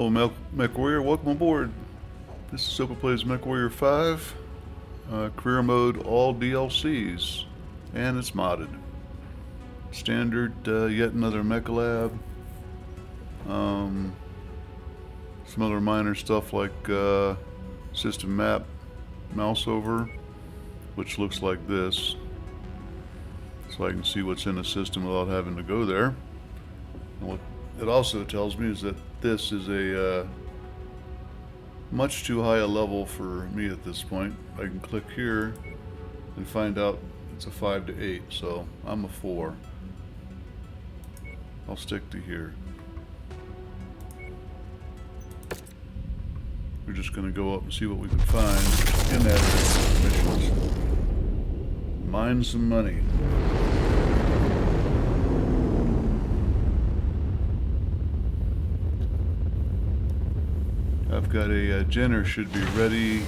Hello, Mechwarrior. Welcome aboard. This is Sopa Plays Mechwarrior 5. Career mode, all DLCs. And it's modded. Standard, yet another mech lab. Some other minor stuff like system map, mouse over, which looks like this. So I can see what's in the system without having to go there. And what it also tells me is that this is a much too high a level for me at this point. I can click here and find out it's a 5 to 8, so I'm a 4. I'll stick to here. We're just going to go up and see what we can find in that area of missions. Mine some money. I've got a Jenner should be ready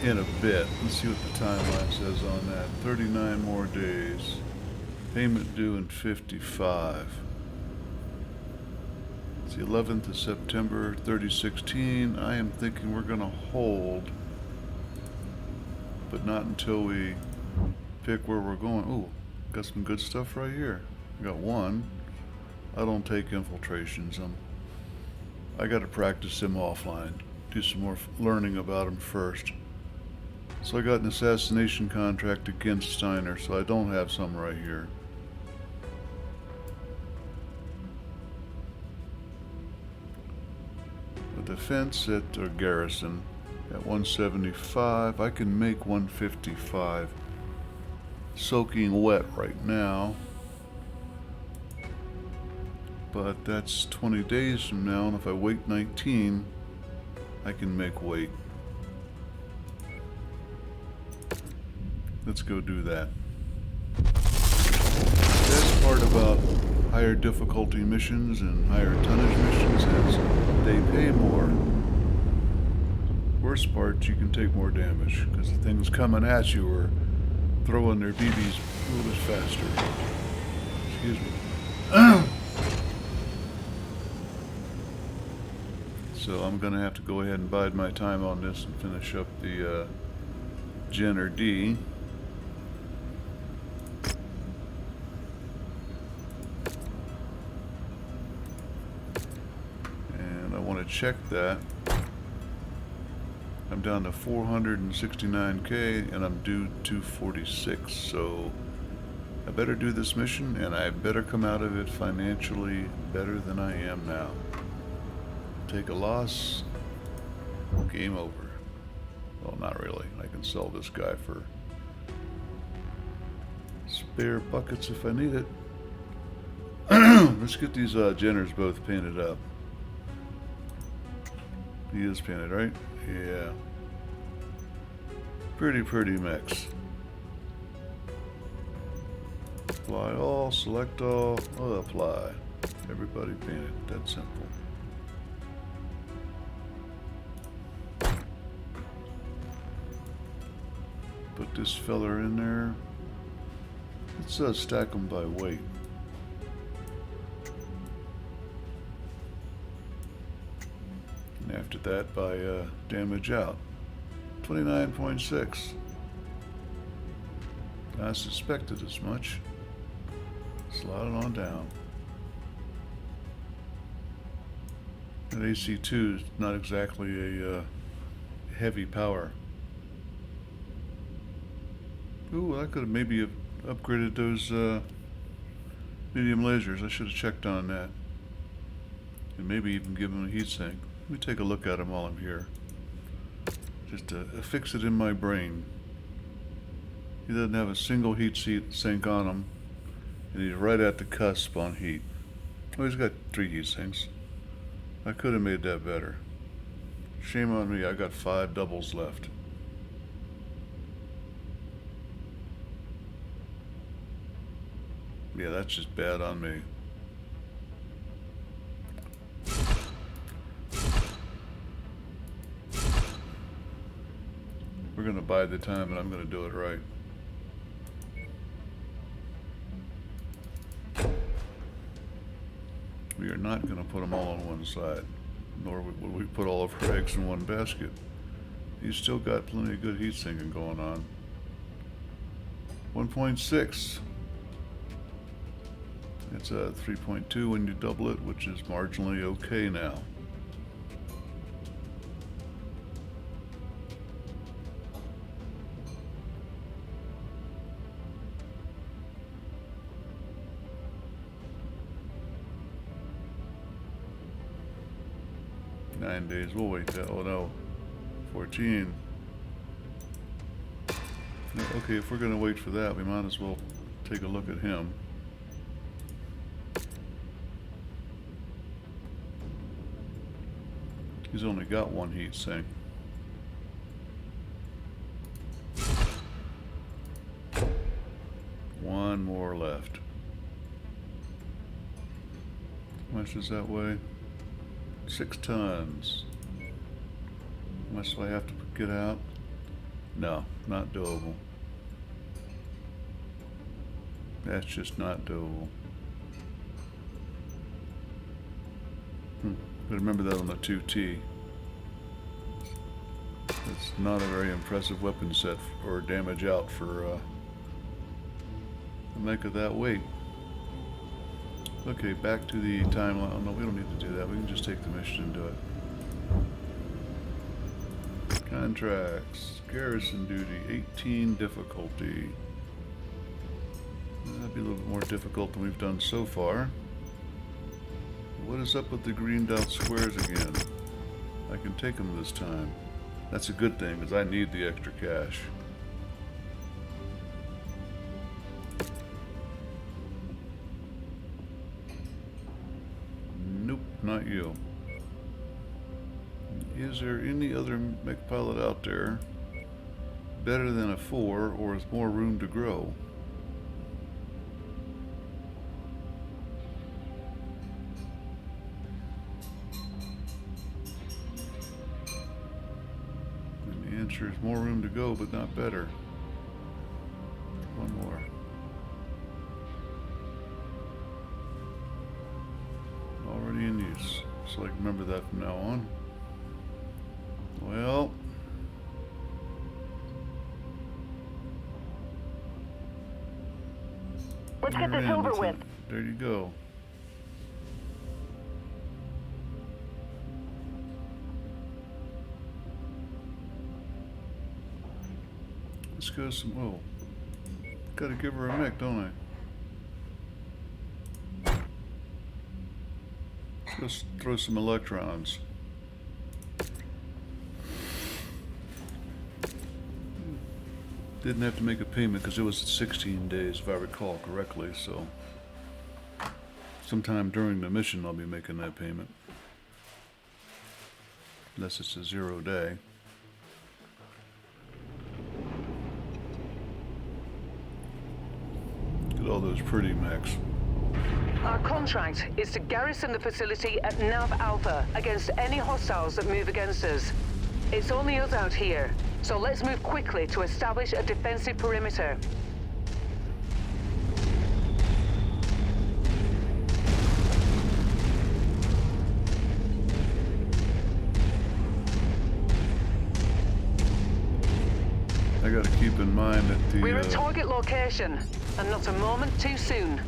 in a bit. Let's see what the timeline says on that. 39 more days. Payment due in 55. It's the 11th of September 3016. I am thinking we're going to hold, but not until we pick where we're going. Ooh, got some good stuff right here. I got one. I don't take infiltrations. I got to practice them offline. Do some more learning about them first. So I got an assassination contract against Steiners, so I don't have some right here. A defense at a garrison at 175. I can make 155. Soaking wet right now. But that's 20 days from now, and if I wait 19, I can make weight. Let's go do that. The best part about higher difficulty missions and higher tonnage missions is they pay more. Worst part, you can take more damage, because the things coming at you are throwing their BBs a little bit faster. Excuse me. So I'm going to have to go ahead and bide my time on this and finish up the Jenner D. And I want to check that. I'm down to 469k and I'm due 246, so I better do this mission and I better come out of it financially better than I am now. Take a loss, game over. Well, not really. I can sell this guy for spare buckets if I need it. Let's get these Jenners both painted up. He is painted, right? Yeah. Pretty mechs. Apply all, select all, apply. Everybody painted. That's simple. Put this feller in there. Let's stack them by weight. And after that by damage out. 29.6. I suspected as much. Slide it on down. And AC2 is not exactly a heavy power. Ooh, I could have maybe upgraded those medium lasers. I should have checked on that. And maybe even give them a heat sink. Let me take a look at them while I'm here. Just to fix it in my brain. He doesn't have a single heat sink on him. And he's right at the cusp on heat. Oh, he's got 3 heat sinks. I could have made that better. Shame on me, I got 5 doubles left. Yeah, that's just bad on me. We're going to bide the time and I'm going to do it right. We are not going to put them all on one side, nor would we put all of our eggs in one basket. He's still got plenty of good heat sinking going on. 1.6. It's a 3.2 when you double it, which is marginally okay now. Days. We'll wait that. Oh no. 14. Okay, if we're going to wait for that, we might as well take a look at him. He's only got one heat sink. One more left. How much is that weigh? 6 tons. How much do I have to get out? No, not doable. That's just not doable. But remember that on the 2T. It's not a very impressive weapon set or damage out for a mech of that weight. Okay, back to the timeline. Oh, no, we don't need to do that. We can just take the mission and do it. Contracts. Garrison duty. 18 difficulty. That'd be a little bit more difficult than we've done so far. What is up with the greened out squares again? I can take them this time. That's a good thing, because I need the extra cash. Nope, not you. Is there any other mech pilot out there better than a 4 or with more room to grow? And the answer is more room to go, but not better. One more. Already in use, so I can remember that from now on. Well, let's get this over with. There you go. Let's go some. Oh, gotta give her a mech, don't I? Let's go throw some electrons. Didn't have to make a payment because it was 16 days, if I recall correctly, so sometime during the mission I'll be making that payment. Unless it's a 0 day. Look at all those pretty mechs. Our contract is to garrison the facility at Nav Alpha against any hostiles that move against us. It's only us out here, so let's move quickly to establish a defensive perimeter. I gotta keep in mind that the We're at target location, and not a moment too soon.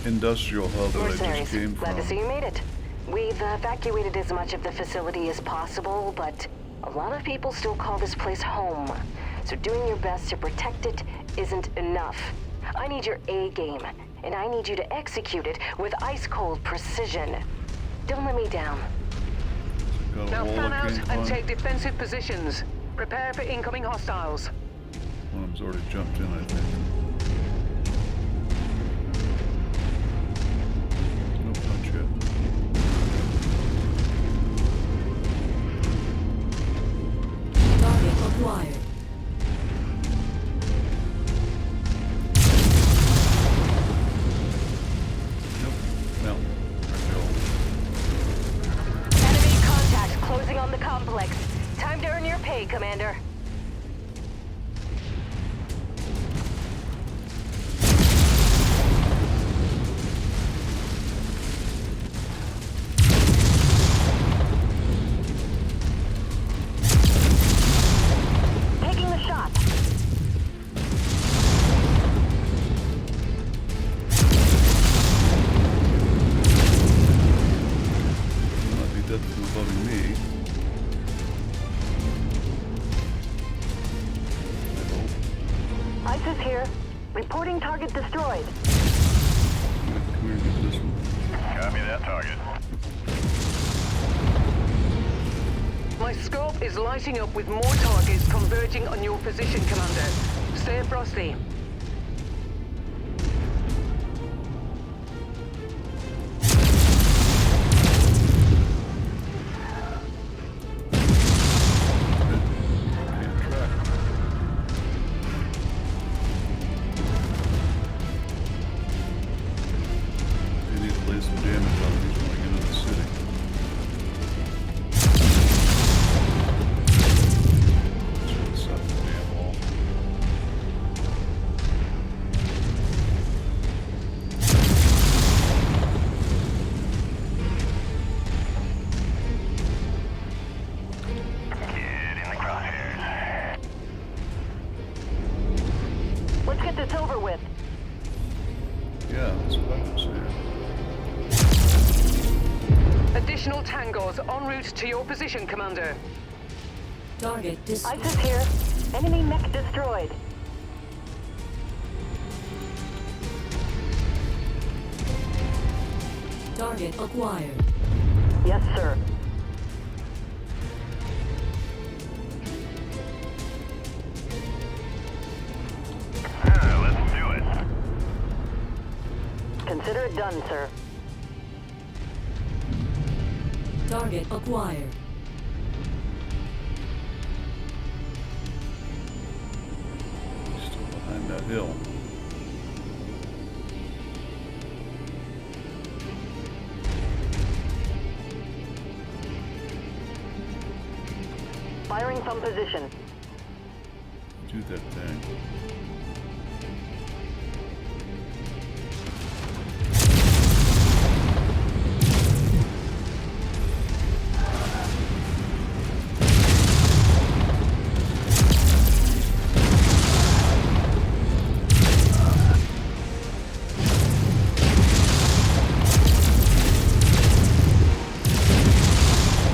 industrial hub that I Mercenaries, just came glad to from. see you made it. We've evacuated as much of the facility as possible, but a lot of people still call this place home. So doing your best to protect it isn't enough. I need your A game, and I need you to execute it with ice-cold precision. Don't let me down. Got a Now wall fan I out can't and climb. take defensive positions. Prepare for incoming hostiles. One of them's already jumped in, I think. Nope, not yet. Target acquired. Nope. No. Enemy contact closing on the complex. Time to earn your pay, Commander. ISIS here. Reporting target destroyed. Come here, get this one. Copy that target. My scope is lighting up with more targets converging on your position, Commander. Stay frosty. It's over with. Yeah, that's what I was saying. Additional tangos en route to your position, Commander. Target destroyed. ISIS here. Enemy mech destroyed. Target acquired. Yes, sir. Let's do it. Consider it done, sir. Target acquired. Still behind that hill. Firing from position. Do that thing.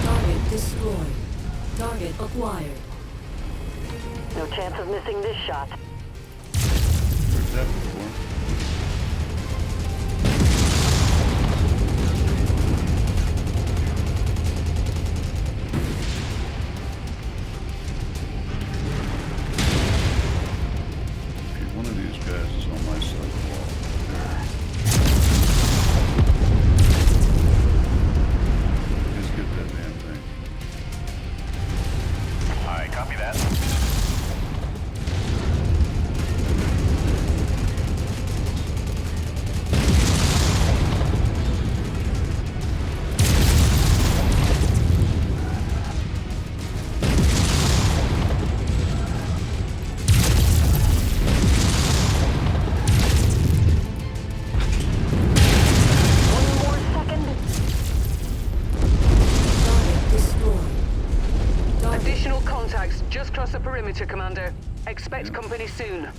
Target destroyed. Target acquired. No chance of missing this shot. Heard that before. Okay, one of these guys is on my side of the wall. There. Let's get that damn thing. Alright, copy that. One more second. Target destroyed. Target Additional contacts just cross the perimeter, Commander. Expect company soon.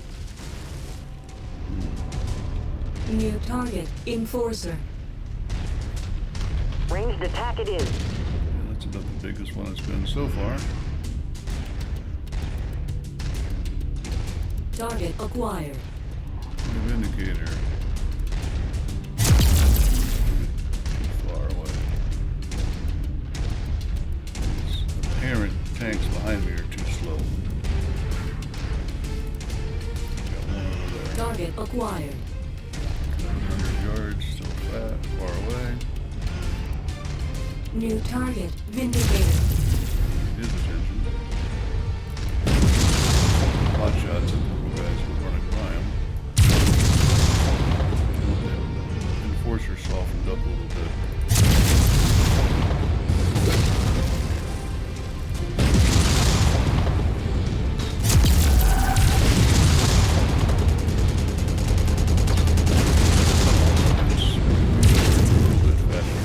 new target. Enforcer. Ranged attack it is. Yeah, that's about the biggest one it's been so far. Target acquired. New indicator. Too far away. These apparent tanks behind me are too slow. Got one over there. Target acquired. 100 yards, still far away. New target. Vindicator. His attention. Pot shots at the little guys who were running by him. The enforcer softened up a little bit. It's a little bit faster.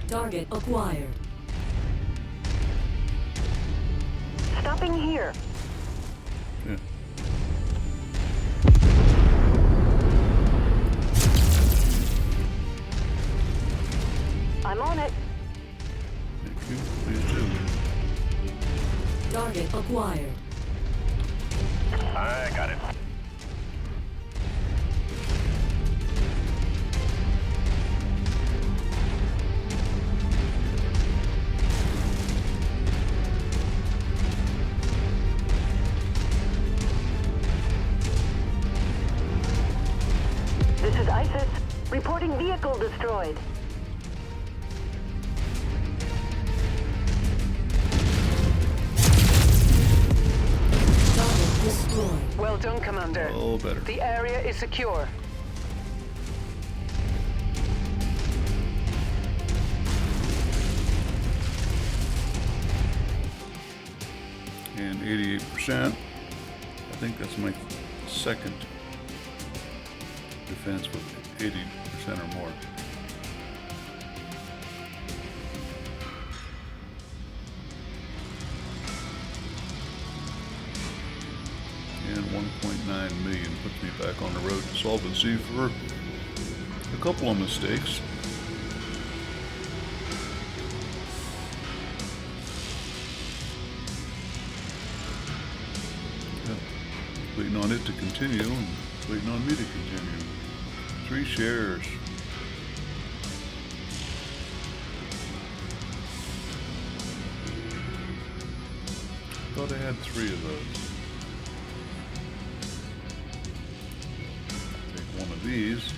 Target acquired. Stopping here. Yeah. I'm on it. Thank you. Please do. Target acquired. I got it. This is ISIS. Reporting vehicle destroyed. Target destroyed. Well done, Commander. Oh, better. The area is secure. And 88%. I think that's my second defense with 80% or more. And 1.9 million puts me back on the road to solvency for a couple of mistakes. Waiting on it to continue and waiting on me to continue. 3 shares. Thought I had 3 of those. Take one of these.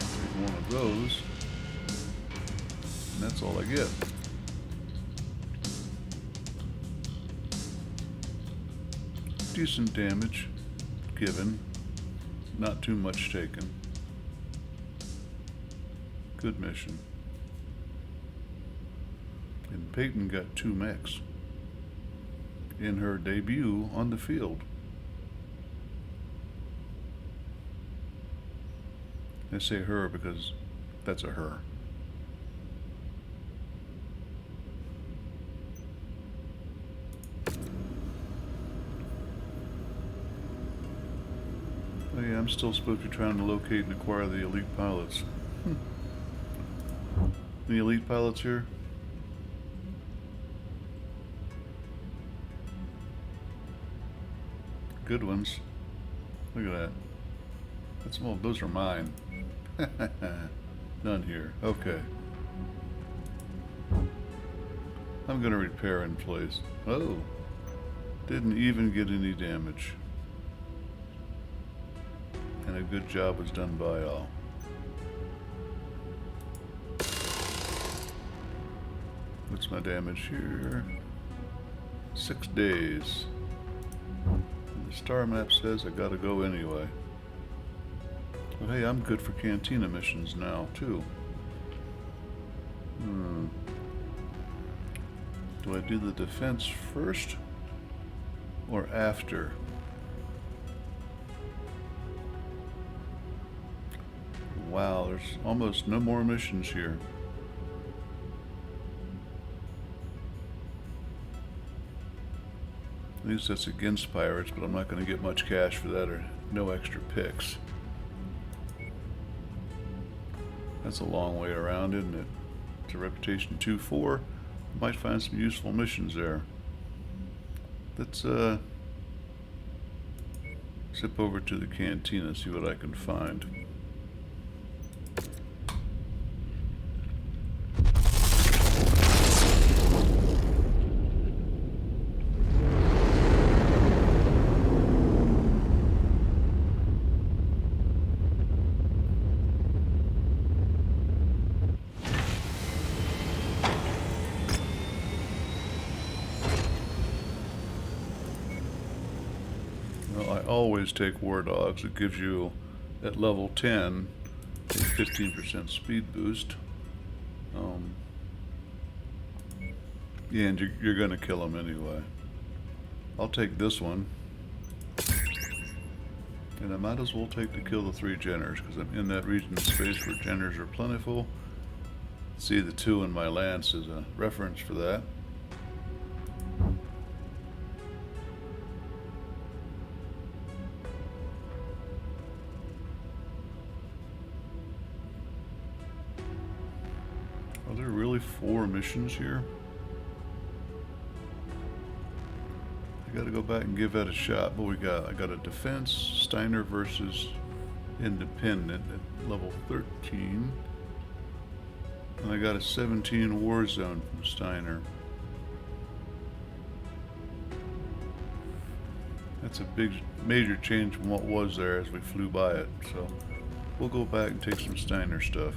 Take one of those. And that's all I get. Decent damage given, not too much taken. Good mission. And Peyton got 2 mechs in her debut on the field. I say her because that's a her. Oh yeah, I'm still supposed to be trying to locate and acquire the elite pilots. Any elite pilots here? Good ones. Look at that. That's, well, those are mine. None here. Okay. I'm gonna repair in place. Oh. Didn't even get any damage. And a good job was done by all. What's my damage here? 6 days. And the star map says I gotta go anyway. Well, hey, I'm good for cantina missions now, too. Do I do the defense first or after? Wow, there's almost no more missions here. At least that's against pirates, but I'm not going to get much cash for that or no extra picks. That's a long way around, isn't it? It's a reputation 2-4. Might find some useful missions there. Let's zip over to the cantina, see what I can find. Always take war dogs. It gives you at level 10 a 15% speed boost. Yeah, and you're gonna kill them anyway. I'll take this one, and I might as well take to kill the 3 Jenners because I'm in that region of space where Jenners are plentiful, See the 2 in my lance as a reference for that. Are there really 4 missions here? I gotta go back and give that a shot. What we got? I got a defense, Steiner versus independent at level 13. And I got a 17 war zone from Steiner. That's a big, major change from what was there as we flew by it. So we'll go back and take some Steiner stuff.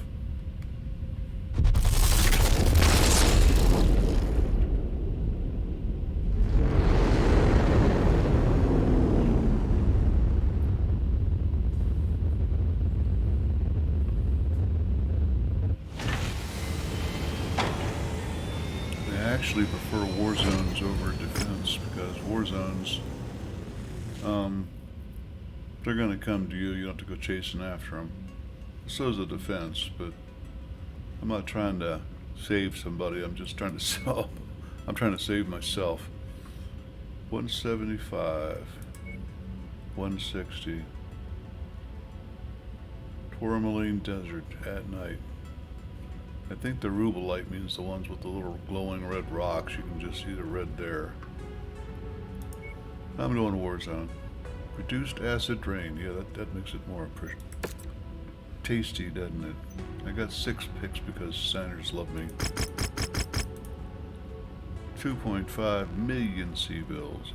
I actually prefer war zones over defense because war zones, they're going to come to you. You don't have to go chasing after them. So is a defense, but I'm not trying to save somebody. I'm just trying to sell. I'm trying to save myself. 175, 160. Tourmaline Desert at night. I think the rubellite means the ones with the little glowing red rocks. You can just see the red there. I'm doing Warzone. Reduced acid rain. Yeah, that makes it more tasty, doesn't it? I got 6 picks because Steiners love me. 2.5 million C-bills.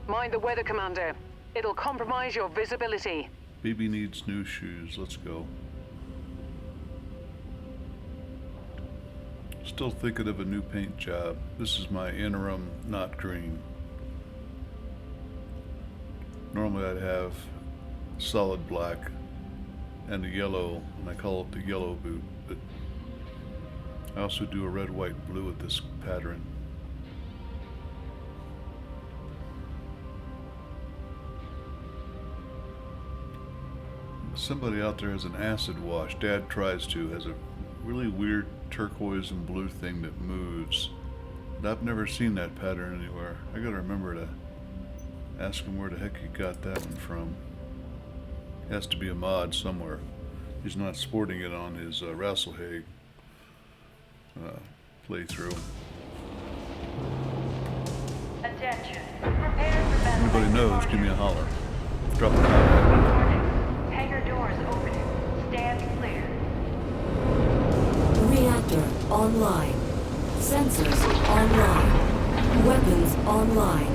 Mind the weather, Commander. It'll compromise your visibility. Baby needs new shoes. Let's go. Still thinking of a new paint job. This is my interim, not green. Normally I'd have solid black and a yellow, and I call it the yellow boot, but I also do a red, white, blue with this pattern. Somebody out there has an acid wash. Dad tries to, has a really weird turquoise and blue thing that moves. But I've never seen that pattern anywhere. I gotta remember to ask him where the heck he got that one from. Has to be a mod somewhere. He's not sporting it on his Rasselhag playthrough. Attention. Prepare for battle. Anybody knows, give me a holler. Drop a comment. Warning. Hangar doors opening. Stand clear. Reactor online. Sensors online. Weapons online.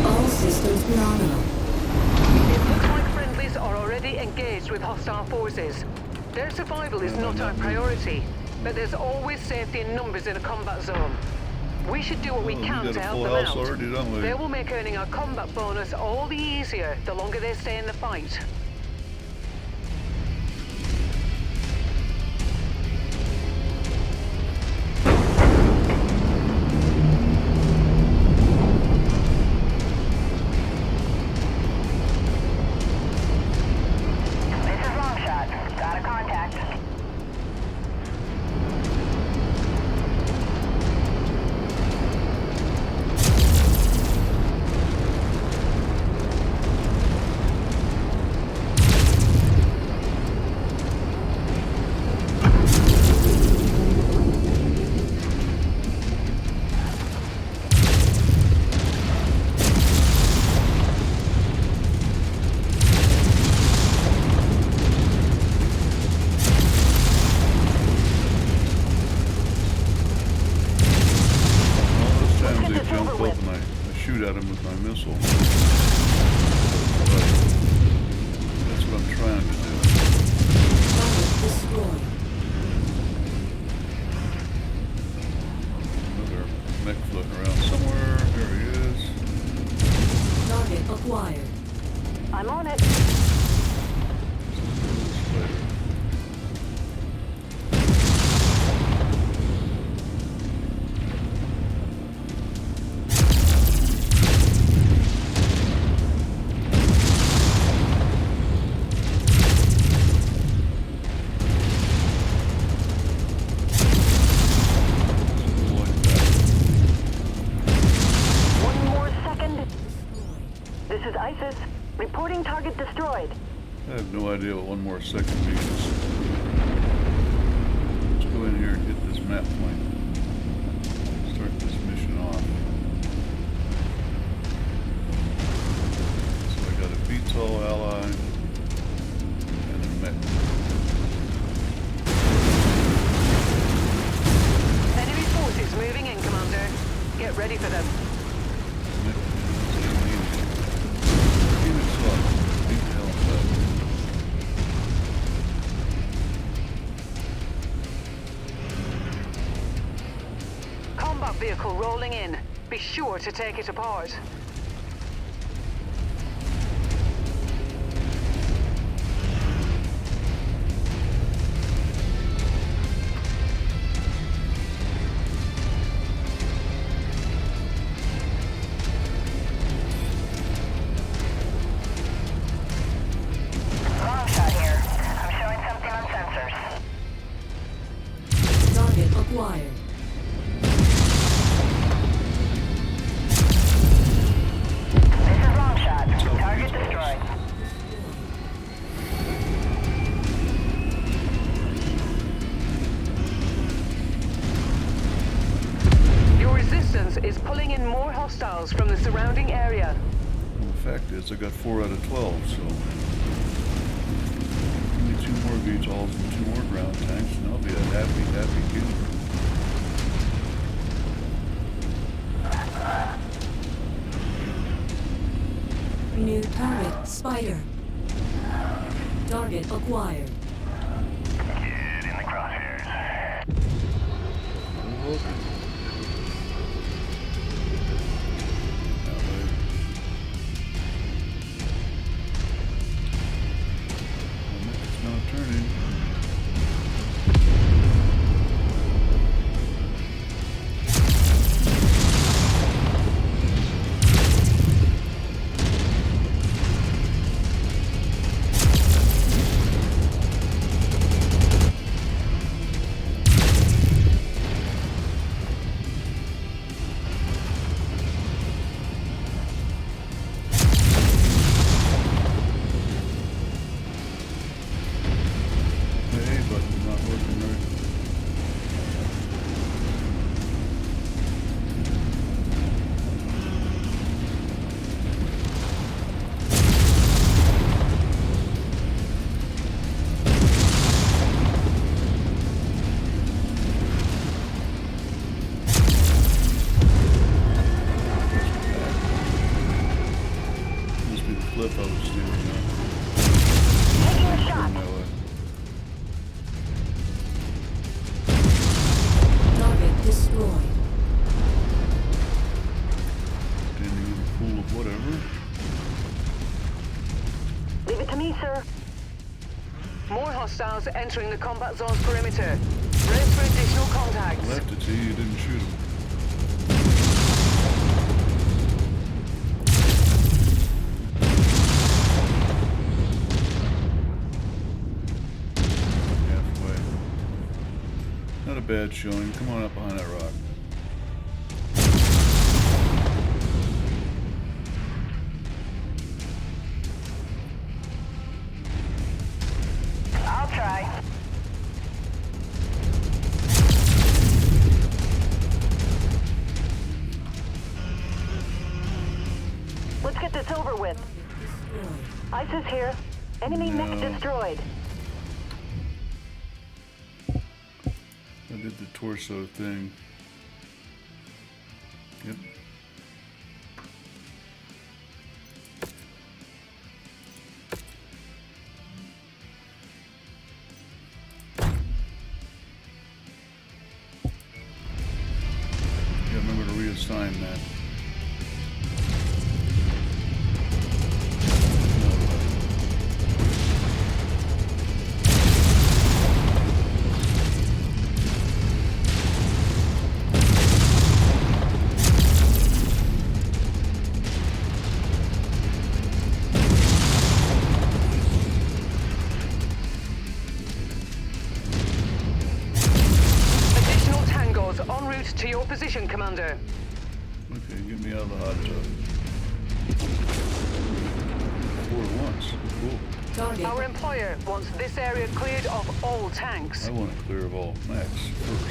All systems nominal. It looks like friendlies are already engaged with hostile forces. Their survival is not our priority, but there's always safety in numbers in a combat zone. We should do what we can got to a help full them house out. already, don't we? They will make earning our combat bonus all the easier the longer they stay in the fight. This is Longshot. Got a contact. All those times they jump up and I shoot at them with my missile. But that's what I'm trying to do. Target destroyed. Another mech floating around somewhere. There he is. Target acquired. I'm on it. This is ISIS. Reporting target destroyed. I have no idea what one more second means. Let's go in here and hit this map point. Start this mission off. So I got a VTOL ally and a mech. Enemy forces moving in, Commander. Get ready for them. Combat vehicle rolling in. Be sure to take it apart. Long shot here. I'm showing something on sensors. Target acquired. This is long shot. Target destroyed. Your resistance is pulling in more hostiles from the surrounding area. Well, the fact is, I got 4 out of 12, so give me 2 more VTOLs and 2 more ground tanks, and I'll be a happy, happy kid. New turret spider. Target acquired. Get in the crosshairs. Okay. It's not turning. Hey, button's not working right. Must be the cliff I was standing on. Taking a shot. My way. Target destroyed. Standing in a pool of whatever. Leave it to me, sir. More hostiles entering the combat zone's perimeter. Brace for additional I contacts. left it to you, you didn't shoot him. Halfway. Not a bad showing. Come on up behind that rock. I'll try. Let's get this over with. Destroyed. ISIS here. Enemy mech No. destroyed. I did the torso thing. Yep. Yeah, remember to reassign that. Additional tangos en route to your position, Commander. Okay, get me out of the hot tub. Target. Our employer wants this area cleared of all tanks. I want to clear of all mechs first.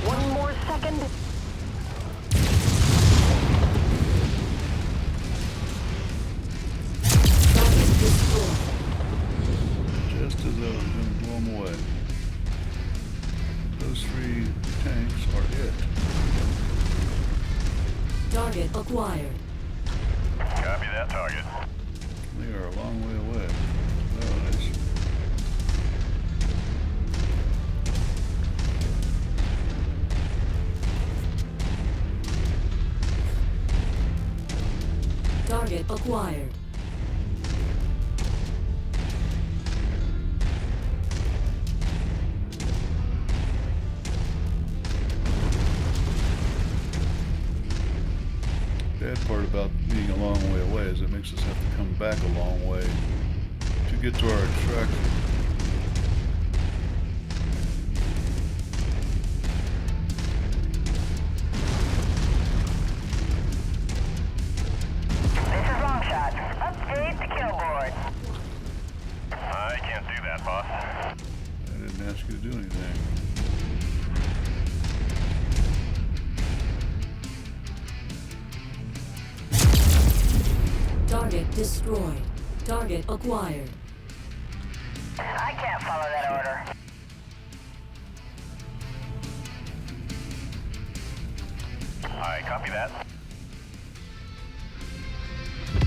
One more second. Target destroyed. Just as I was going to blow them away. Those 3 tanks are it. Target acquired. Copy that target. They are a long way away. Oh, nice. Target acquired. Bad part about being a long way away is it makes us have to come back a long way to get to our extraction. This is Longshot. Upgrade the kill board. I can't do that, boss. I didn't ask you to do anything. Target destroyed. Target acquired. I can't follow that order. I copy that.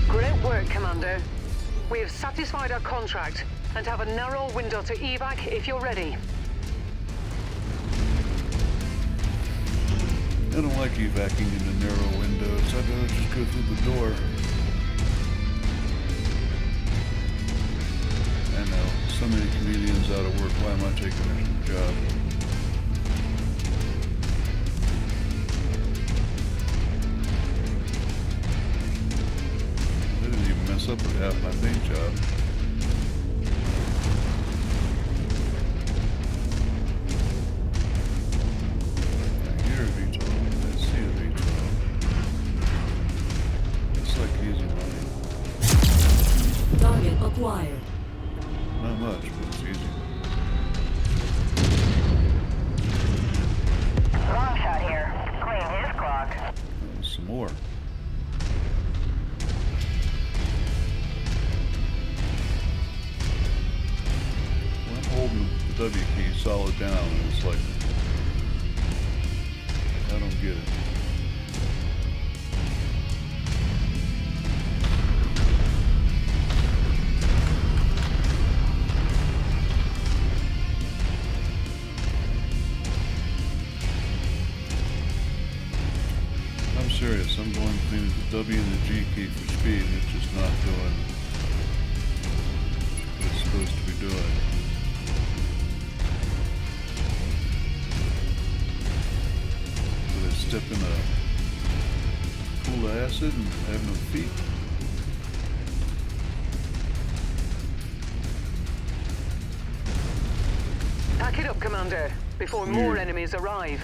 Great work, Commander. We have satisfied our contract and have a narrow window to evac if you're ready. I don't like evacing into narrow windows. I'd rather just go through the door. I know, so many comedians out of work. Why am I taking a job? I didn't even mess up with half my paint job. I hear a VTOL. I see a VTOL. It's like easy money. Target acquired. Not much, but it's easy. Longshot here. Clean his clock. Some more. Well, I'm holding the W key solid down, and it's like, I don't get it. I'm serious. I'm going between the W and the G key for speed, and it's just not doing what it's supposed to be doing. Did I step in a pool of acid and have no feet? Pack it up, Commander, before more enemies arrive.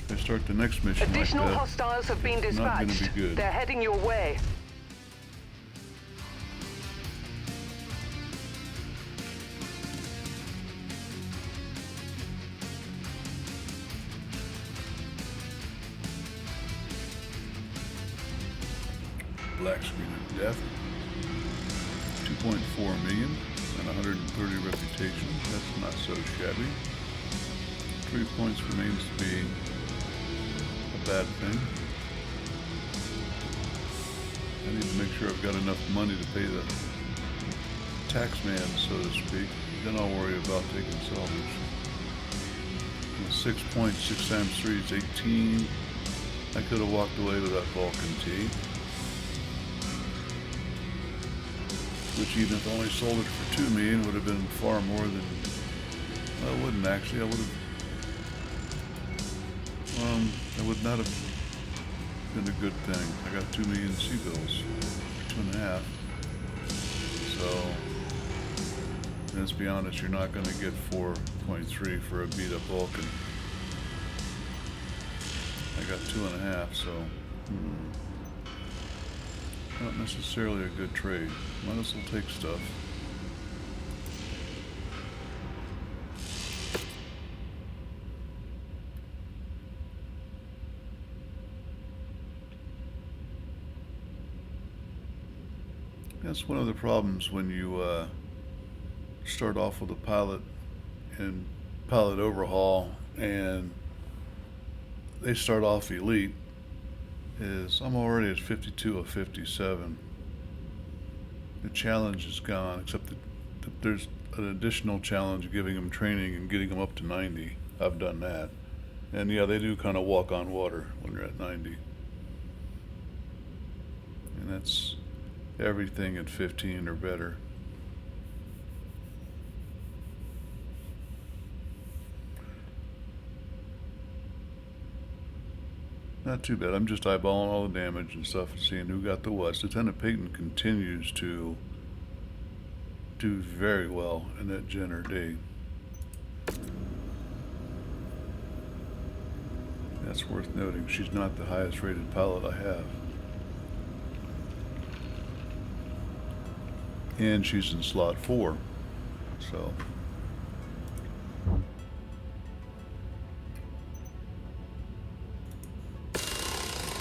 If I start the next mission Additional like that, hostiles have been it's not gonna dispatched. be good. They're heading your way. Black screen of death. 2.4 million and 130 reputation. That's not so shabby. 3 points remains to be a bad thing. I need to make sure I've got enough money to pay the tax man, so to speak. Then I'll worry about taking salvage. 6 points, 6 times 3 is 18. I could have walked away with that Vulcan T. Which, even if I only sold it for 2 million, would have been far more than. Well, it wouldn't actually. I would have. That would not have been a good thing. I got 2 million C-bills, 2.5. So, let's be honest, you're not going to get 4.3 for a beat-up Vulcan. I got 2.5, so. Not necessarily a good trade. Might as well take stuff. That's one of the problems when you start off with a pilot and pilot overhaul and they start off elite. Is I'm already at 52 of 57. The challenge is gone, except that there's an additional challenge giving them training and getting them up to 90. I've done that. And yeah, they do kind of walk on water when they're at 90. And that's everything at 15 or better. Not too bad. I'm just eyeballing all the damage and stuff and seeing who got the what. Lieutenant Peyton continues to do very well in that Jenner D. That's worth noting. She's not the highest rated pilot I have. And she's in slot 4. So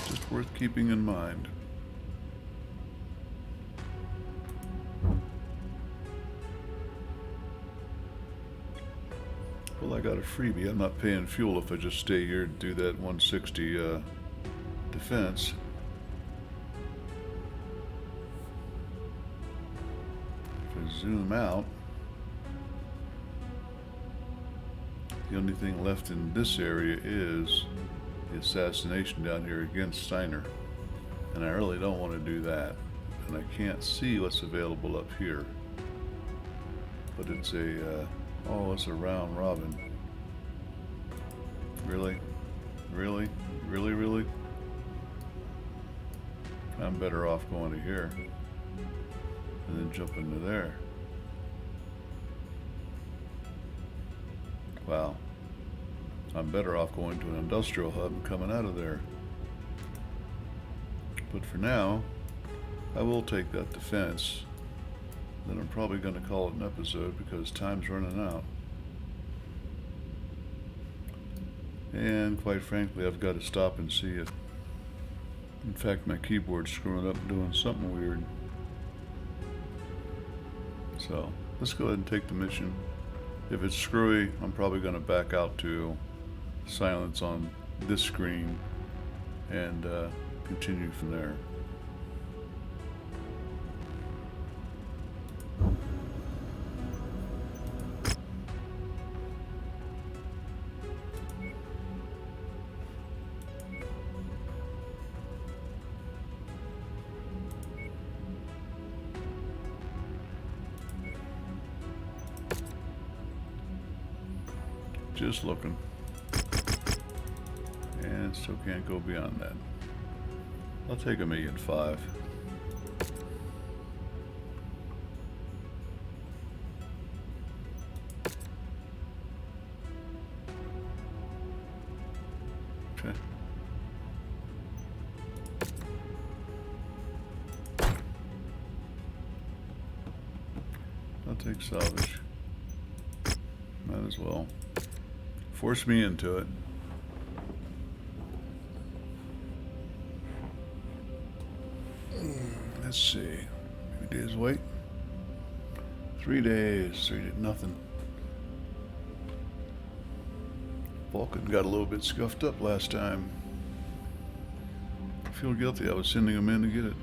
just worth keeping in mind. Well, I got a freebie. I'm not paying fuel if I just stay here to do that 160 defense. If I zoom out, the only thing left in this area is the assassination down here against Steiner. And I really don't want to do that. And I can't see what's available up here. But it's a, oh, it's a round robin. Really? Really? Really, really? I'm better off going to here. And then jump into there. Wow. I'm better off going to an industrial hub and coming out of there. But for now, I will take that defense. Then I'm probably going to call it an episode because time's running out. And quite frankly, I've got to stop and see it. In fact, my keyboard's screwing up and doing something weird. So, let's go ahead and take the mission. If it's screwy, I'm probably going to back out to silence on this screen and continue from there. Just looking. And still can't go beyond that. I'll take $1.5 million. Okay. I'll take salvage. Might as well. Force me into it. Let's see. 3 days wait. 3 days. 3 did nothing. Vulcan got a little bit scuffed up last time. I feel guilty. I was sending him in to get it.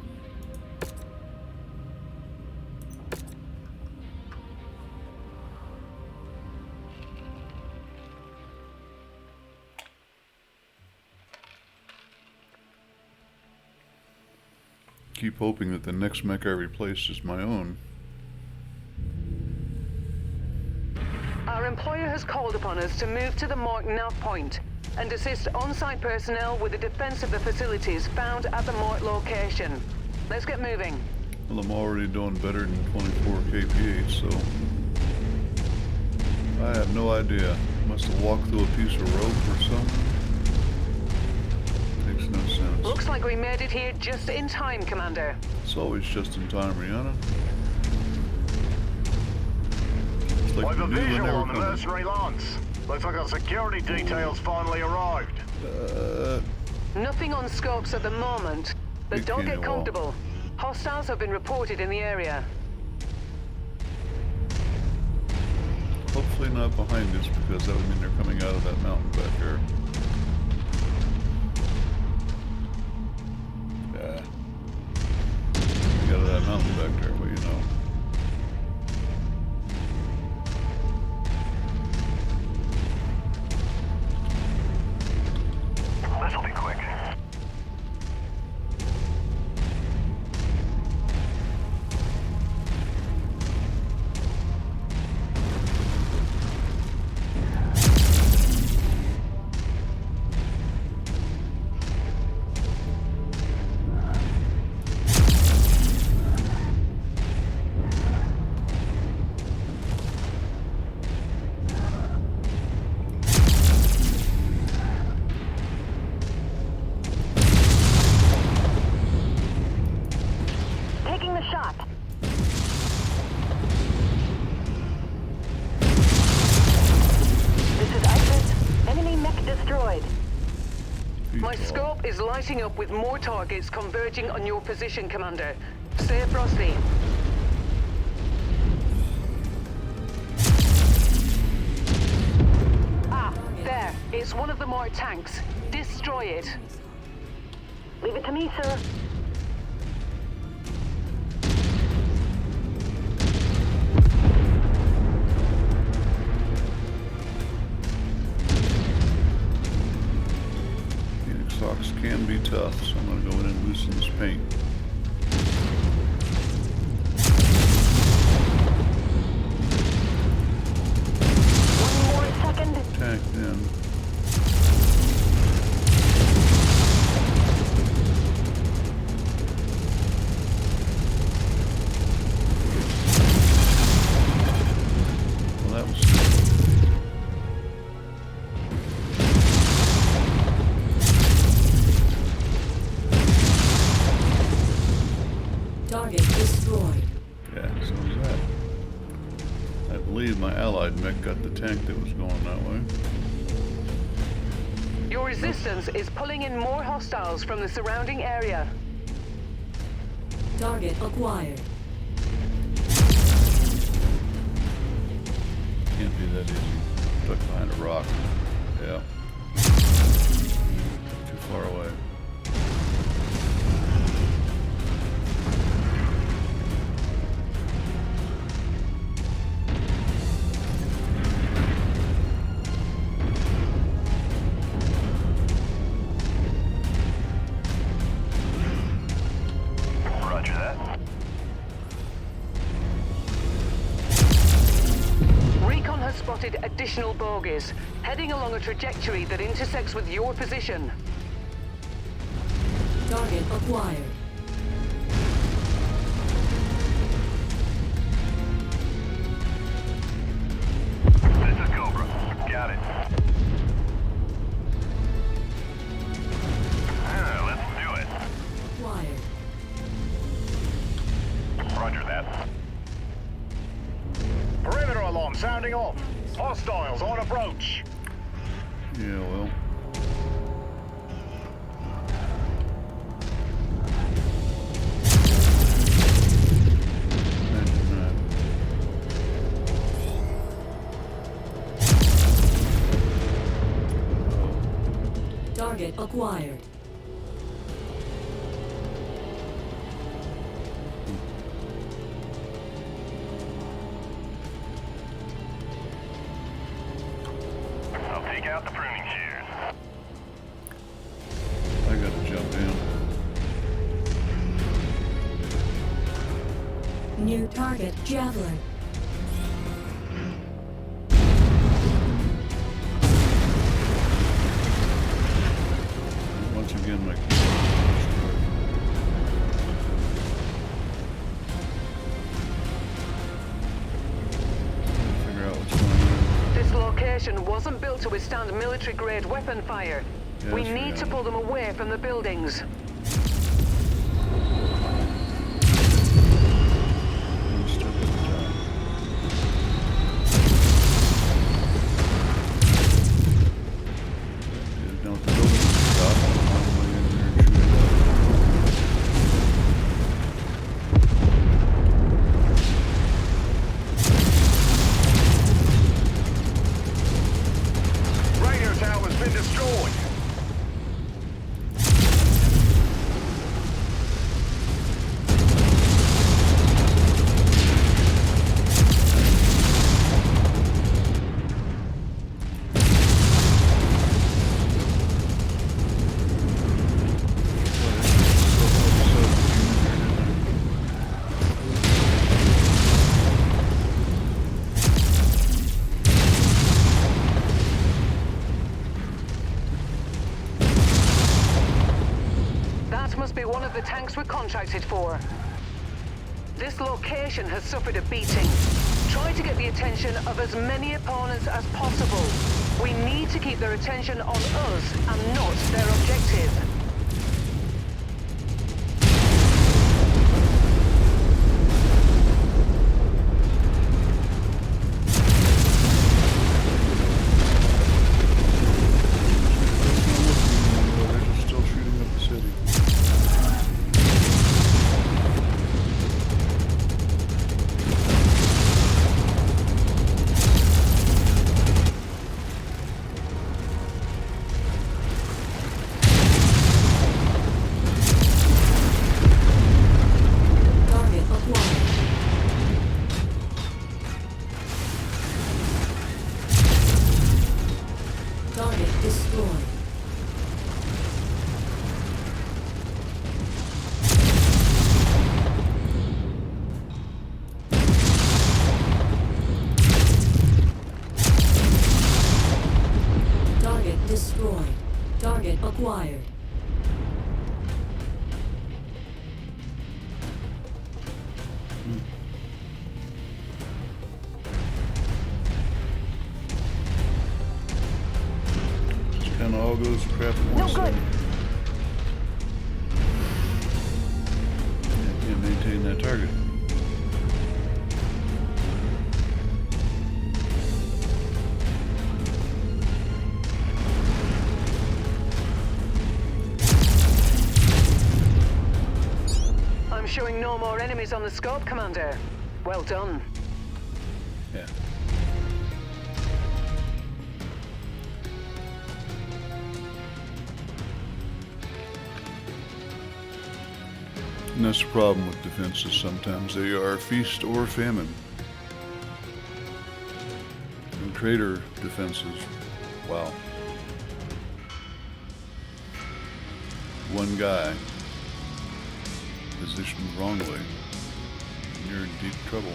Keep hoping that the next mech I replace is my own. Our employer has called upon us to move to the Mark nav point and assist on-site personnel with the defense of the facilities found at the Mark location. Let's get moving. Well, I'm already doing better than 24 kph, so I have no idea. Must have walked through a piece of rope or something. Makes no sense. Looks like we made it here just in time, Commander. It's always just in time, Rihanna. It's like We've a we knew when they visual were on the coming. mercenary lance. Looks like our security details finally arrived. Nothing on scopes at the moment, but We don't can't get walk. comfortable. Hostiles have been reported in the area. Hopefully not behind us, because that would mean they're coming out of that mountain back there. Yeah. Coming out of that mountain back there, well, you know. This'll be quick. Taking the shot. This is ISIS. Enemy mech destroyed. My scope is lighting up with more targets converging on your position, Commander. Stay frosty. Ah, there. It's one of the more tanks. Destroy it. Leave it to me, sir. Phoenix Hawks can be tough, so I'm going to go in and loosen this paint. One more second. Tank in. Well, that was... Target destroyed. Yeah, so was that. I believe my allied mech got the tank that was going that way. Your resistance is pulling in more hostiles from the surrounding area. Target acquired. Can't be that easy. Stuck behind a rock. Yeah. Too far away. Roger that. Recon has spotted additional bogies, heading along a trajectory that intersects with your position. Target acquired. This is Cobra. Got it. Let's do it. Acquired. Roger that. Perimeter alarm sounding off. Hostiles on approach. Yeah, well. Imagine that. Target acquired. I'll take out the pruning shears. I gotta jump in. New target javelin. Once again, my... Figure out what's going on. This location wasn't built to withstand military-grade weapon fire. We Yes, need to Rihanna. pull them away from the buildings. One step at a time. Okay, now with the building stop, I'm on my way in there and shoot it up. Radio tower's been destroyed. That must be one of the tanks we're contracted for. This location has suffered a beating. Try to get the attention of as many opponents as possible. We need to keep their attention on us and not their objective. They're just still shooting up the city. Target acquired. Target destroyed. Target destroyed. Target acquired. Just kind of all goes to crap at No once. good. Yeah, can't maintain that target. I'm showing no more enemies on the scope, Commander. Well done. Yeah. And that's the problem with defenses. Sometimes they are feast or famine. And crater defenses, wow. One guy positioned wrongly, and you're in deep trouble.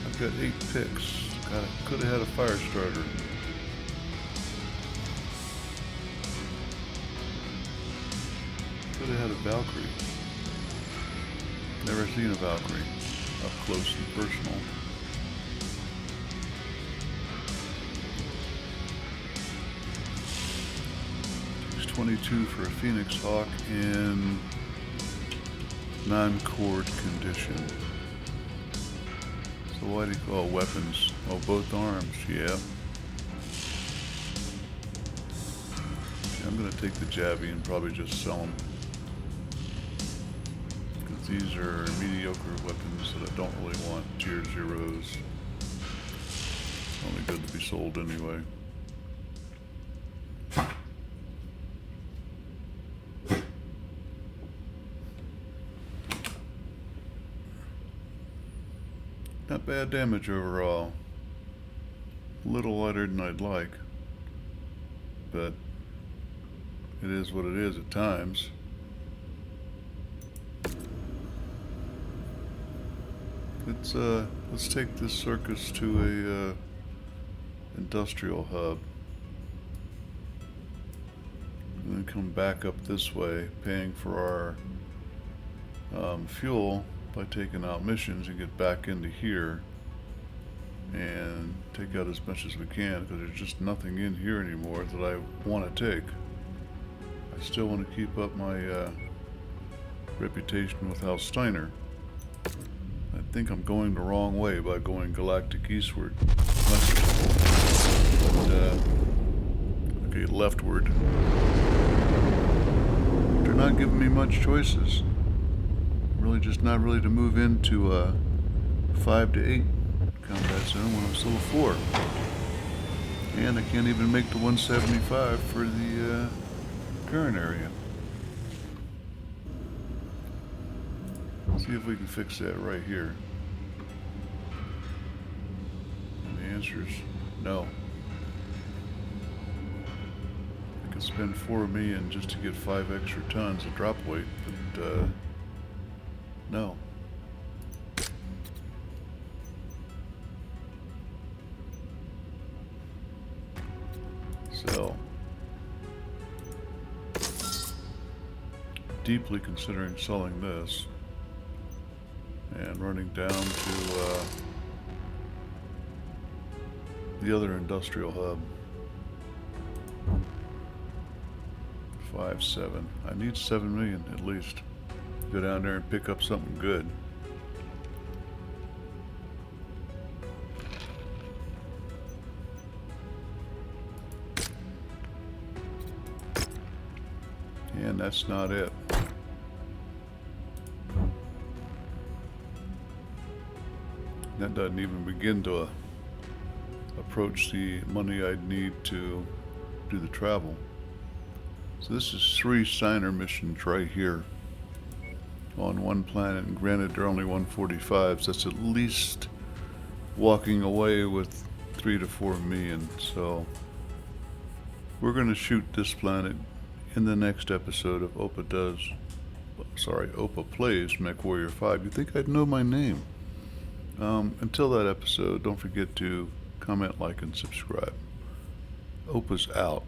I've got 8 picks. Could have had a fire starter. Could have had a Valkyrie. Never seen a Valkyrie up close and personal. Takes 22 for a Phoenix Hawk in non-cord condition. So why do you call weapons? Oh, both arms, yeah. I'm gonna take the Jabby and probably just sell them. Because these are mediocre weapons that I don't really want. Tier 0s. Only good to be sold anyway. Not bad damage overall. A little lighter than I'd like, but it is what it is at times. Let's take this circus to a industrial hub, and then come back up this way, paying for our fuel by taking out missions, and get back into here and take out as much as we can, because there's just nothing in here anymore that I want to take. I still want to keep up my reputation with Hal Steiner. I think I'm going the wrong way by going galactic eastward. Okay, leftward. They're not giving me much choices. Really just not ready to move into 5 to 8 combat zone when I'm still a 4. And I can't even make the 175 for the current area. See if we can fix that right here. And the answer is no. I could spend 4 million just to get 5 extra tons of drop weight, but no. So, deeply considering selling this and running down to the other industrial hub. 5-7. I need 7 million at least. Go down there and pick up something good. And that's not it. That doesn't even begin to approach the money I'd need to do the travel. So this is 3 Steiner missions right here on one planet, and granted they're only 145s. That's at least walking away with 3 to 4 million. So we're going to shoot this planet in the next episode of Opa Plays Mechwarrior 5. You'd think I'd know my name. Until that episode, don't forget to comment, like, and subscribe. Opa's out.